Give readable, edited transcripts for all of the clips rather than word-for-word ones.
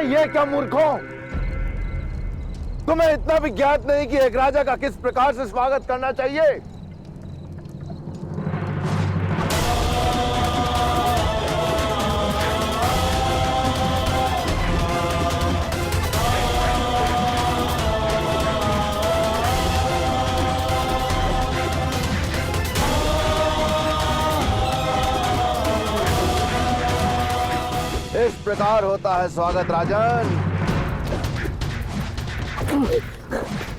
ये क्या मूर्खों, तुम्हें इतना भी ज्ञात नहीं कि एक राजा का किस प्रकार से स्वागत करना चाहिए? इस प्रकार होता है स्वागत राजन।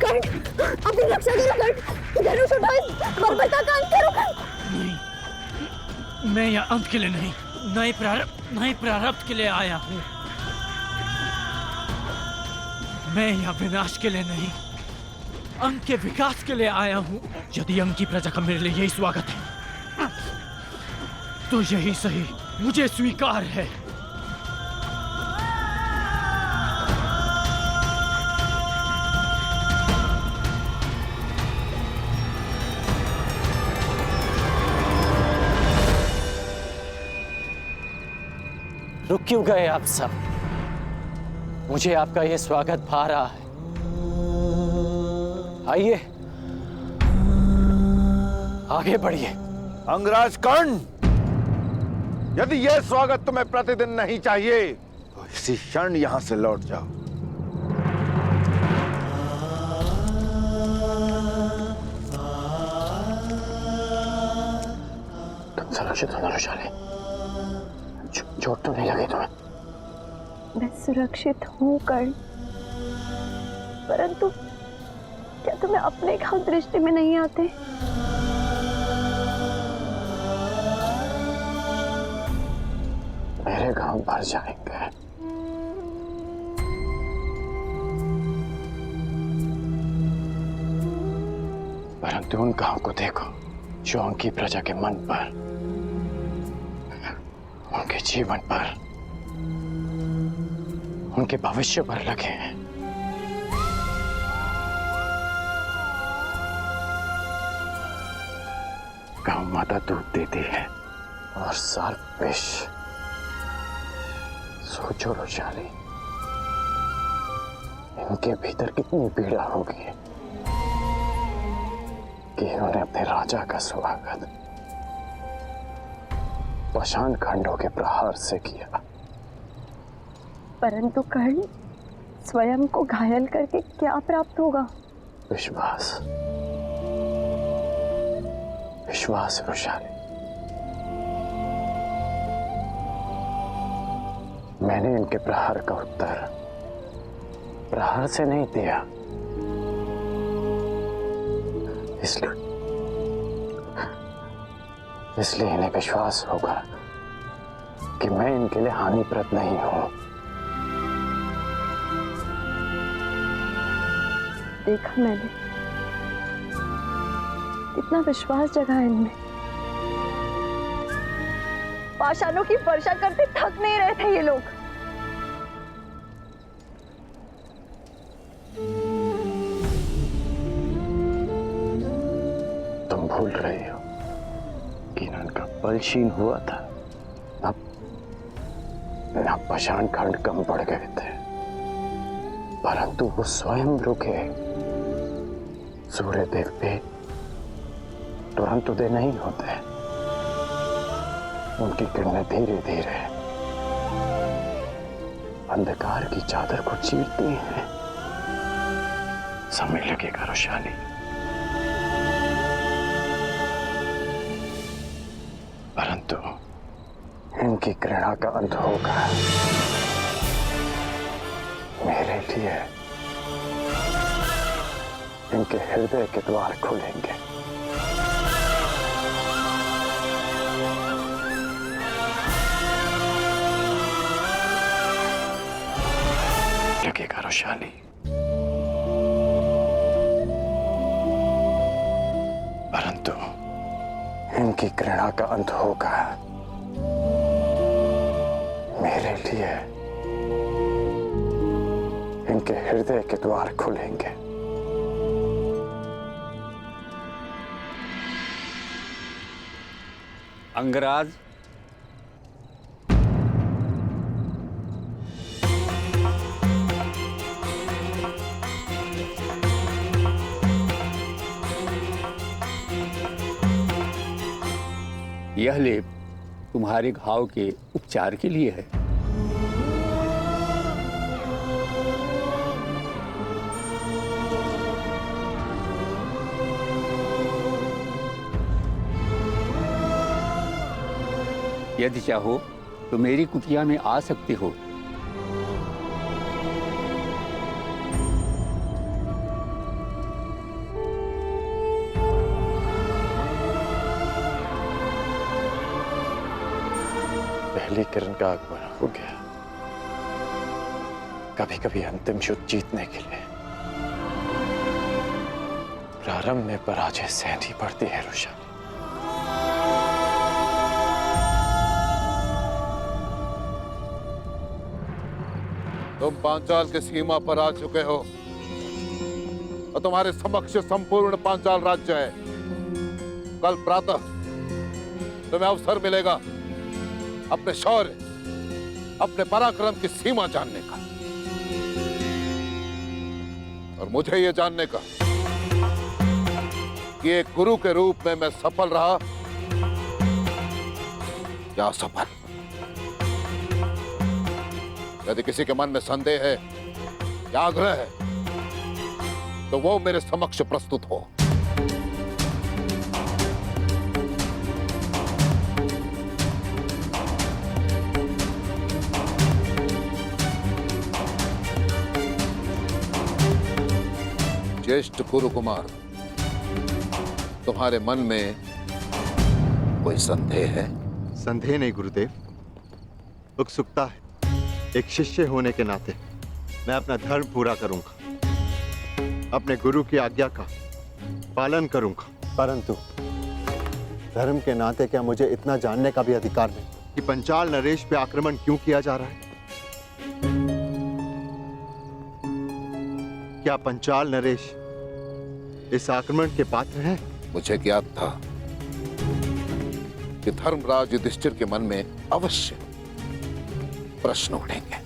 कर्ण, अपनी रक्षा करो कर्ण। धनुष उठाओ, बर्बरता का अंत करो कर्ण। नहीं, मैं यहाँ अंत के लिए नहीं, नए प्रारब्ध के लिए आया हूँ। मैं यहाँ विनाश के लिए नहीं, अंग के विकास के लिए आया हूँ। यदि अंग की प्रजा का मेरे लिए यही स्वागत है तो यही सही, मुझे स्वीकार है। रुक क्यों गए आप सब? मुझे आपका यह स्वागत भा रहा है। आइए, आगे बढ़िए। अंगराज कर्ण, यदि यह स्वागत तुम्हें प्रतिदिन नहीं चाहिए तो इसी क्षण यहां से लौट जाओ। तुम सुरक्षित हो धनुषाली? चोट तो नहीं लगी तुम्हें? मैं सुरक्षित हूँ कर्ण, परंतु क्या तुम्हें अपने घाव दृष्टि में नहीं आते? मेरे घाव भर जाएंगे, परंतु उन घाव को देखो जो उनकी प्रजा के मन पर, उनके जीवन पर, उनके भविष्य पर लगे हैं। गौ माता दूध देती है और सर्प विष। सोचो रोशाली, इनके भीतर कितनी पीड़ा होगी कि इन्होंने अपने राजा का स्वागत पाषाण खंडों के प्रहार से किया। परंतु कर्ण, स्वयं को घायल करके क्या प्राप्त होगा? विश्वास, विश्वास रोशाली। मैंने इनके प्रहार का उत्तर प्रहार से नहीं दिया, इसलिए इन्हें विश्वास होगा कि मैं इनके लिए हानिप्रद नहीं हूं। देखा मैंने, कितना विश्वास जगा है इनमें। पाषाणों की वर्षा करते थक नहीं रहे थे ये लोग। तुम भूल रही हो कि इनका बल क्षीण हुआ था, न पाषाण खंड कम पड़ गए थे, परंतु वो स्वयं रुके। सूर्य देव पे तुरंत उदय नहीं होते, उनकी किरणें धीरे धीरे अंधकार की चादर को चीरती हैं। समय लगेगा रोशाली, परंतु इनकी घृणा का अंत होगा। मेरे लिए इनके हृदय के द्वार खुलेंगे। लगेगा रोशाली, परंतु इनकी घृणा का अंत होगा। मेरे लिए इनके हृदय के द्वार खुलेंगे। अंगराज, यह लेप तुम्हारे घाव के उपचार के लिए है। यदि चाहो तो मेरी कुटिया में आ सकते हो। पहली किरण का आगमन हो गया। कभी कभी अंतिम युद्ध जीतने के लिए प्रारंभ में पराजय सहनी पड़ती है रोशन। तुम पांचाल की सीमा पर आ चुके हो और तुम्हारे समक्ष संपूर्ण पांचाल राज्य है। कल प्रातः तुम्हें अवसर मिलेगा अपने शौर्य, अपने पराक्रम की सीमा जानने का और मुझे यह जानने का कि एक गुरु के रूप में मैं सफल रहा या असफल। यदि किसी के मन में संदेह है या आग्रह है तो वो मेरे समक्ष प्रस्तुत हो। ज्येष्ठ गुरु कुमार, तुम्हारे मन में कोई संदेह है? संदेह नहीं गुरुदेव, उत्सुकता है। एक शिष्य होने के नाते मैं अपना धर्म पूरा करूंगा, अपने गुरु की आज्ञा का पालन करूंगा। परंतु धर्म के नाते क्या मुझे इतना जानने का भी अधिकार नहीं कि पंचाल नरेश पे आक्रमण क्यों किया जा रहा है? क्या पंचाल नरेश इस आक्रमण के पात्र हैं? मुझे ज्ञात था कि धर्मराज युधिष्ठिर के मन में अवश्य प्रश्न उठेंगे।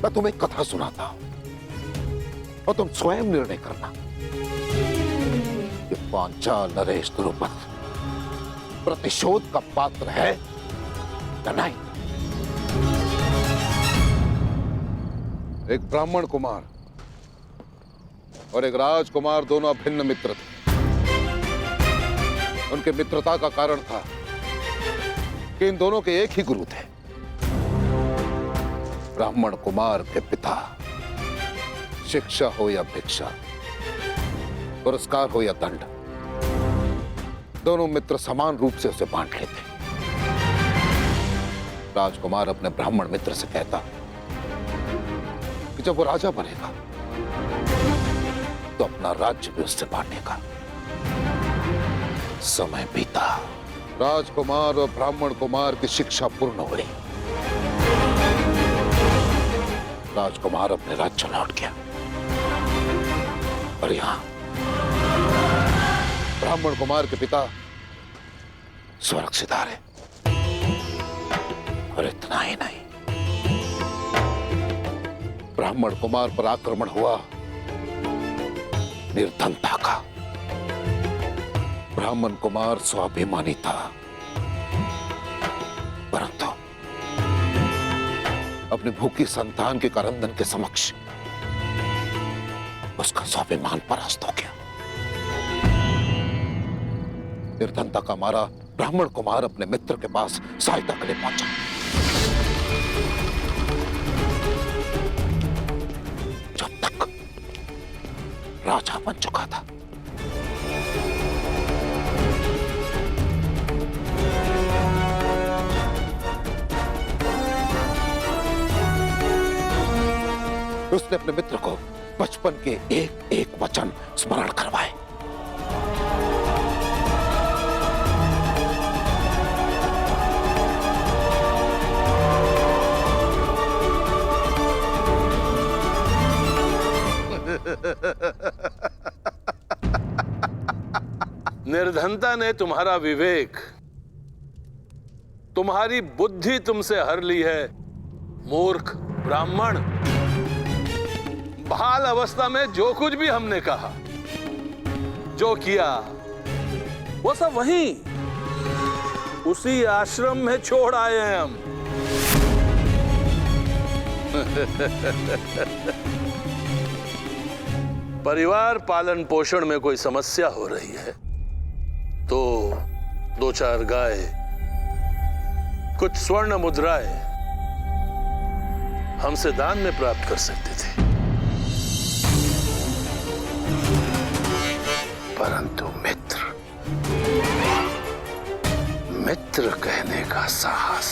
मैं तुम्हें एक कथा सुनाता हूं और तुम स्वयं निर्णय करना कि पांचाल नरेश द्रुपद प्रतिशोध का पात्र है या नहीं। एक ब्राह्मण कुमार और एक राजकुमार दोनों अभिन्न मित्र थे। उनके मित्रता का कारण था कि इन दोनों के एक ही गुरु थे। ब्राह्मण कुमार के पिता शिक्षा हो या भिक्षा, पुरस्कार हो या दंड, दोनों मित्र समान रूप से उसे बांट लेते। राजकुमार अपने ब्राह्मण मित्र से कहता कि जब वो राजा बनेगा तो अपना राज्य भी उससे बांटेगा। समय बीता, राजकुमार और ब्राह्मण कुमार की शिक्षा पूर्ण हुई। राजकुमार अपने राज्य लौट गया और यहां ब्राह्मण कुमार के पिता सुरक्षित रहे। और इतना ही नहीं, ब्राह्मण कुमार पर आक्रमण हुआ निर्धनता का। ब्राह्मण कुमार स्वाभिमानी था, परंतु अपनी भूखी संतान के करंदन के समक्ष उसका स्वाभिमान परास्त हो गया। निर्धनता का मारा ब्राह्मण कुमार अपने मित्र के पास सहायता के लिए पहुंचा। जब तक राजा बन चुका था। उसने अपने मित्र को बचपन के एक एक वचन स्मरण करवाए। निर्धनता ने तुम्हारा विवेक, तुम्हारी बुद्धि तुमसे हर ली है। मूर्ख ब्राह्मण, बाल अवस्था में जो कुछ भी हमने कहा, जो किया, वो सब वही उसी आश्रम में छोड़ आए हैं हम। परिवार पालन पोषण में कोई समस्या हो रही है तो 2-4 गाय, कुछ स्वर्ण मुद्राएं हमसे दान में प्राप्त कर सकते थे, परंतु मित्र कहने का साहस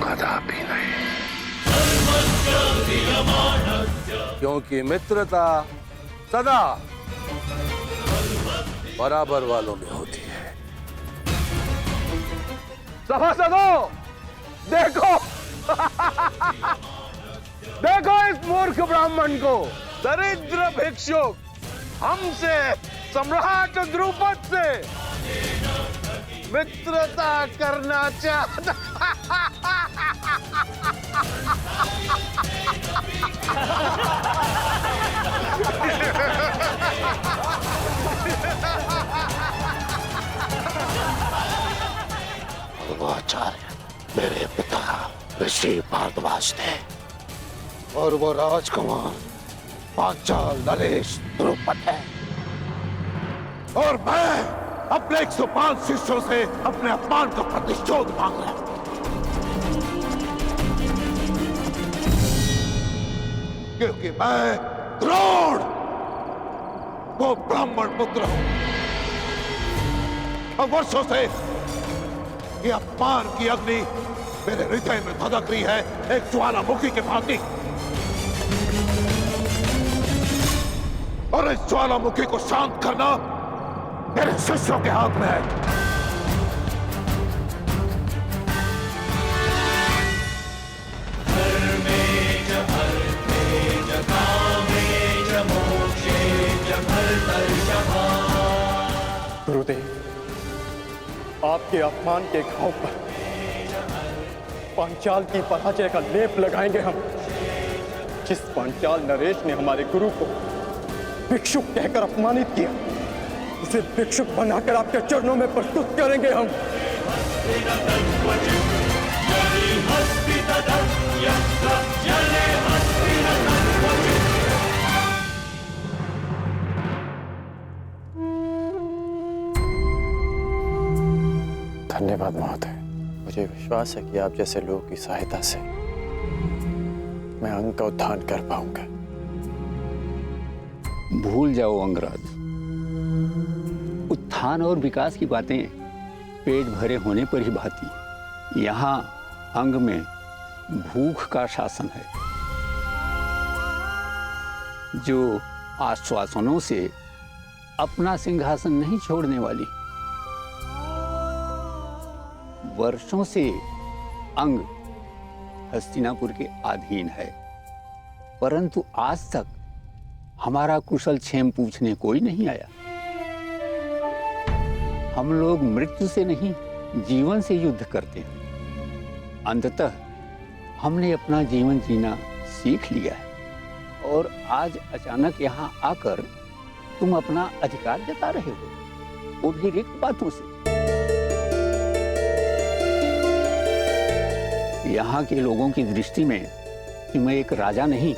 कदापि नहीं, क्योंकि मित्रता सदा बराबर वालों में होती है। सभासदों, देखो देखो इस मूर्ख ब्राह्मण को, दरिद्र भिक्षुक हमसे, सम्राट द्रुपद से मित्रता करना चाहता। वो आचार्य मेरे पिता ऋषि भारद्वाज थे और वो राजकुमार पांचाल नरेश द्रुपद है, और मैं अपने 105 शिष्यों से अपने अपमान का प्रतिशोध मांग रहा हूं, क्योंकि मैं द्रोण वो ब्राह्मण पुत्र हूं। और वर्षों से ये अपमान की अग्नि मेरे हृदय में धधक रही है, एक ज्वालामुखी के भांति, और इस ज्वालामुखी को शांत करना मेरे शिष्यों के हाथ में है। गुरुदेव, आपके अपमान के घाव पर पांचाल की पराजय का लेप लगाएंगे हम। जिस पांचाल नरेश ने हमारे गुरु को भिक्षुक कहकर अपमानित किया, उसे भिक्षुक बनाकर आपके चरणों में प्रस्तुत करेंगे हम। धन्यवाद महोदय। मुझे विश्वास है कि आप जैसे लोगों की सहायता से मैं अंग का उत्थान कर पाऊंगा। भूल जाओ अंगराज, उत्थान और विकास की बातें पेट भरे होने पर ही भाती। यहाँ अंग में भूख का शासन है, जो आश्वासनों से अपना सिंहासन नहीं छोड़ने वाली। वर्षों से अंग हस्तिनापुर के अधीन है, परंतु आज तक हमारा कुशल क्षेम पूछने कोई नहीं आया। हम लोग मृत्यु से नहीं, जीवन से युद्ध करते हैं। अंततः हमने अपना जीवन जीना सीख लिया है, और आज अचानक यहाँ आकर तुम अपना अधिकार जता रहे हो, वो भी रिक्त बातों से। यहाँ के लोगों की दृष्टि में कि मैं एक राजा नहीं,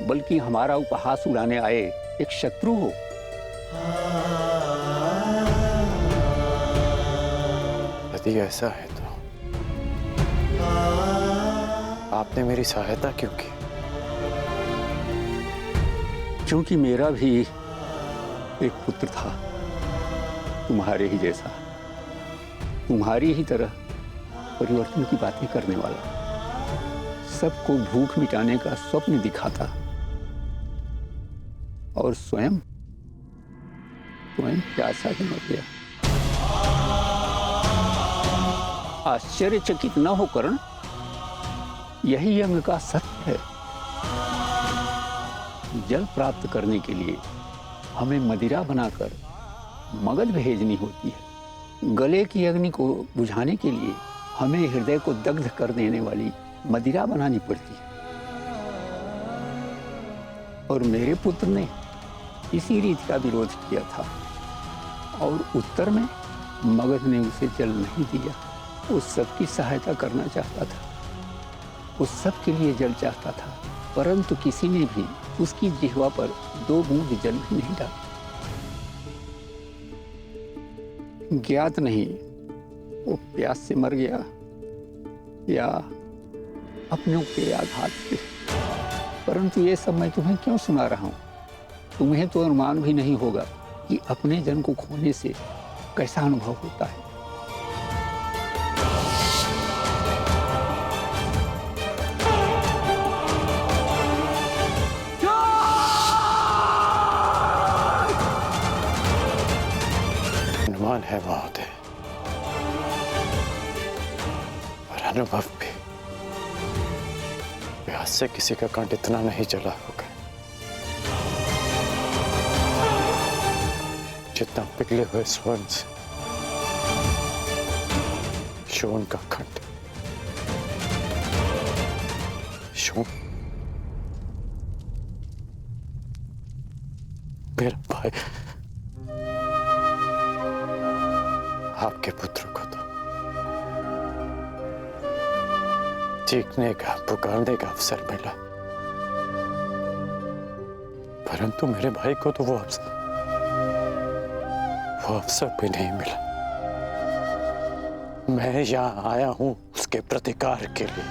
बल्कि हमारा उपहास उड़ाने आए एक शत्रु हो। यदि ऐसा है तो आपने मेरी सहायता क्यों की? क्योंकि मेरा भी एक पुत्र था, तुम्हारे ही जैसा, तुम्हारी ही तरह परिवर्तन की बातें करने वाला, सबको भूख मिटाने का स्वप्न दिखाता, और स्वयं प्यासा ही मर गया। आश्चर्यचकित न हो करण, यही अंग का सत्य है। जल प्राप्त करने के लिए हमें मदिरा बनाकर मगध भेजनी होती है। गले की अग्नि को बुझाने के लिए हमें हृदय को दग्ध कर देने वाली मदिरा बनानी पड़ती है। और मेरे पुत्र ने इसी रीति का विरोध किया था, और उत्तर में मगध ने उसे जल नहीं दिया। वो सबकी सहायता करना चाहता था, वो सबके लिए जल चाहता था, परंतु किसी ने भी उसकी जिह्वा पर 2 बूंद जल भी नहीं डाला। ज्ञात नहीं वो प्यास से मर गया या अपनों के आघात से, परंतु ये सब मैं तुम्हें क्यों सुना रहा हूं? तुम्हें तो अनुमान भी नहीं होगा कि अपने जन को खोने से कैसा अनुभव होता है। अनुमान है महोदय, और अनुभव भी। प्यास से किसी का कंठ इतना नहीं जला होगा जितना पिघले हुए स्वर्ण से शोन का कंठ। शोन मेरा भाई, आपके पुत्र को तो चीखने का, पुकारने का अवसर मिला, परंतु मेरे भाई को तो वो अवसर भी नहीं मिला। मैं यहां आया हूं उसके प्रतिकार के लिए।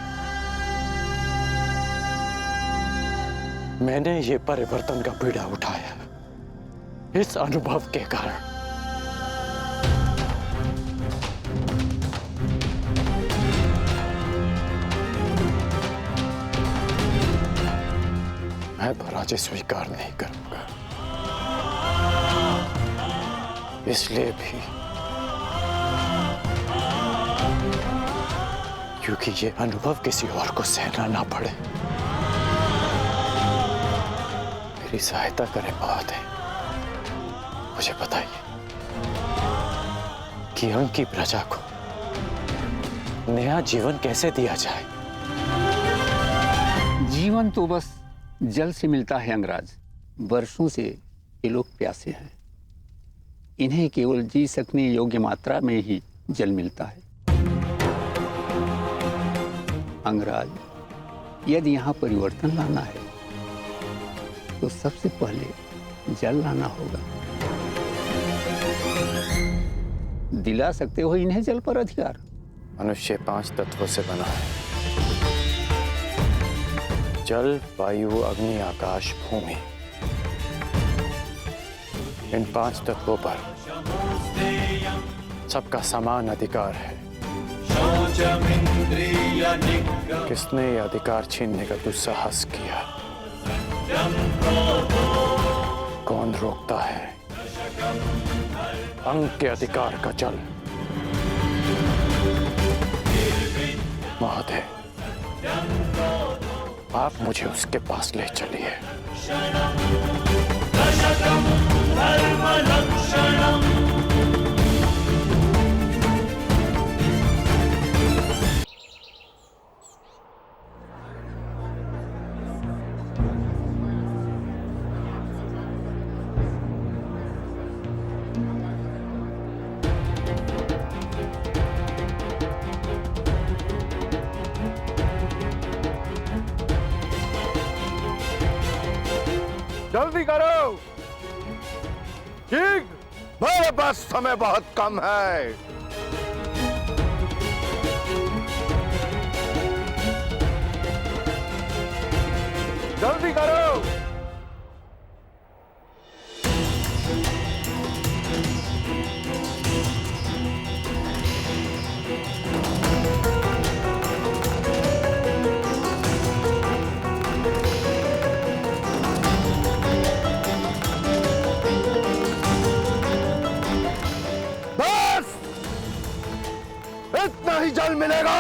मैंने ये परिवर्तन का बीड़ा उठाया इस अनुभव के कारण। मैं पराजय स्वीकार नहीं करूंगा, इसलिए भी क्योंकि ये अनुभव किसी और को सहना ना पड़े। मेरी सहायता करें महोदय। मुझे बताइए कि अंग की प्रजा को नया जीवन कैसे दिया जाए? जीवन तो बस जल से मिलता है अंगराज। वर्षों से ये लोग प्यासे हैं, इन्हें केवल जी सकने योग्य मात्रा में ही जल मिलता है। अंगराज, यदि यहाँ परिवर्तन लाना है तो सबसे पहले जल लाना होगा। दिला सकते हो इन्हें जल पर अधिकार? मनुष्य 5 तत्वों से बना है, जल, वायु, अग्नि, आकाश, भूमि। इन 5 तत्वों पर सबका समान अधिकार है। किसने ये अधिकार छीनने का दुस्साहस किया? कौन रोकता है अंग के अधिकार का जल? महोदय, आप मुझे उसके पास ले चलिए। जल्दी करो, ठीक, मेरे पास समय बहुत कम है। जल्दी करो। इतना ही जल मिलेगा।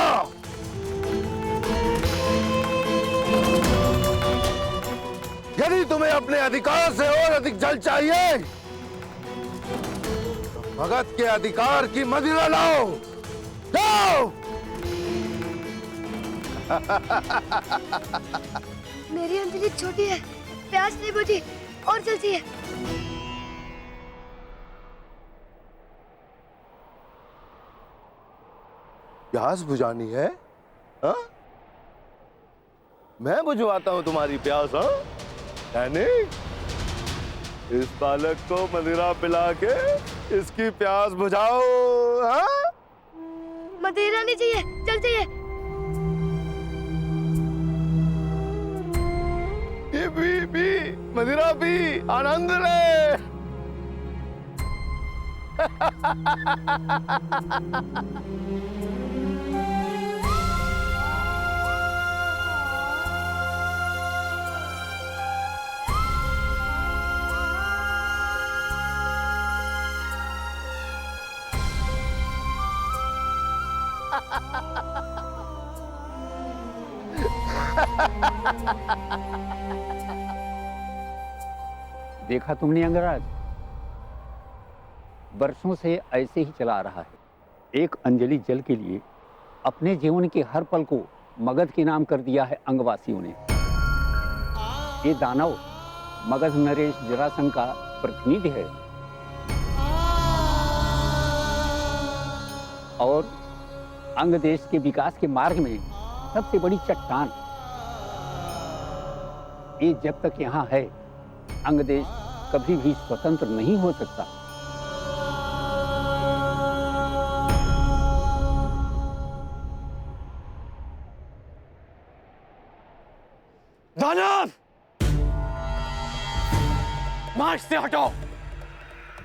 यदि तुम्हें अपने अधिकार से और अधिक जल चाहिए तो भगत के अधिकार की मदिरा लाओ। जाओ। मेरी अंजलि छोटी है, प्यास नहीं बुझी और जलती है। प्यास बुझानी है? हाँ? मैं बुझवाता हूं तुम्हारी प्यास? हाँ? सैनिक, इस बालक को मदिरा पिला के इसकी प्यास बुझाओ। हाँ? मदिरा नहीं चाहिए, जल चाहिए। ये पी, मदिरा पी, आनंद ले। देखा तुमने अंगराज, वर्षों से ऐसे ही चला रहा है। एक अंजलि जल के लिए अपने जीवन के हर पल को मगध के नाम कर दिया है अंगवासियों ने। ये दानव मगध नरेश जरासंध का प्रतिनिधि है और अंग देश के विकास के मार्ग में सबसे बड़ी चट्टान। ये जब तक यहाँ है, अंग देश कभी भी स्वतंत्र नहीं हो सकता। दानव, मार्ग से हटो।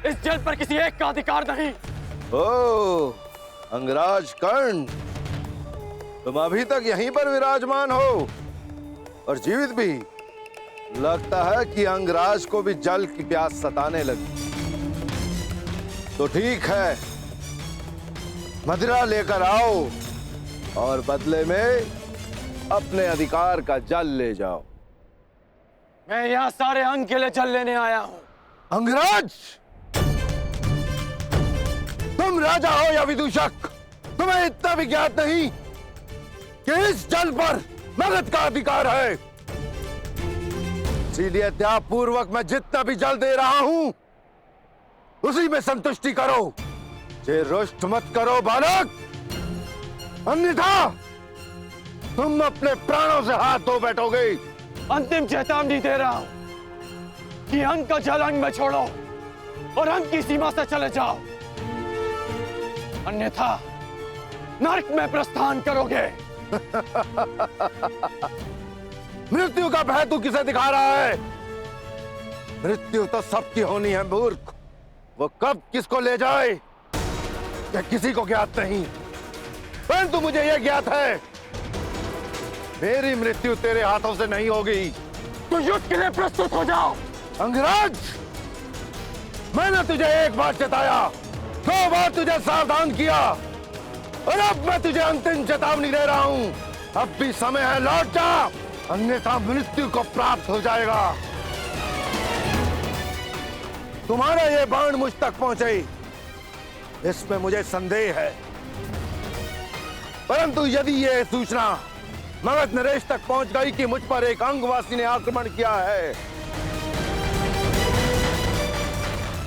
इस जल पर किसी एक का अधिकार नहीं। ओ, अंगराज कर्ण, तुम अभी तक यहीं पर विराजमान हो और जीवित भी। लगता है कि अंगराज को भी जल की प्यास सताने लगी। तो ठीक है, मदिरा लेकर आओ और बदले में अपने अधिकार का जल ले जाओ। मैं यहाँ सारे अंग के लिए जल लेने आया हूँ। अंगराज, तुम राजा हो या विदूषक, तुम्हें इतना भी ज्ञात नहीं कि इस जल पर मगध का अधिकार है। इसीलिए त्यागपूर्वक मैं जितना भी जल दे रहा हूं उसी में संतुष्टि करो। जे रुष्ट मत करो बालक, अन्यथा तुम अपने प्राणों से हाथ धो बैठोगे। अंतिम चेतावनी दे रहा हूं कि अंग का जल अंग में छोड़ो और अंग की सीमा से चले जाओ, अन्यथा नरक में प्रस्थान करोगे। मृत्यु का भय तू किसे दिखा रहा है? मृत्यु तो सबकी होनी है मूर्ख। वो कब किसको ले जाए यह किसी को ज्ञात नहीं, परंतु मुझे यह ज्ञात है, मेरी मृत्यु तेरे हाथों से नहीं होगी। तो युद्ध के लिए प्रस्तुत हो जाओ। अंगराज, मैंने तुझे एक बार चेताया, 2 बार तुझे सावधान किया और अब मैं तुझे अंतिम चेतावनी दे रहा हूं। अब भी समय है, लौट जा, अन्यथा मृत्यु को प्राप्त हो जाएगा। तुम्हारा ये बाण मुझ तक पहुंचे, इसमें मुझे संदेह है, परंतु यदि ये सूचना मगध नरेश तक पहुंच गई कि मुझ पर एक अंगवासी ने आक्रमण किया है,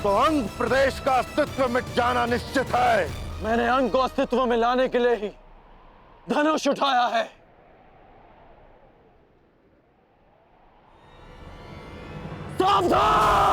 तो अंग प्रदेश का अस्तित्व मिट जाना निश्चित है। मैंने अंग को अस्तित्व में लाने के लिए ही धनुष उठाया है। सावधान!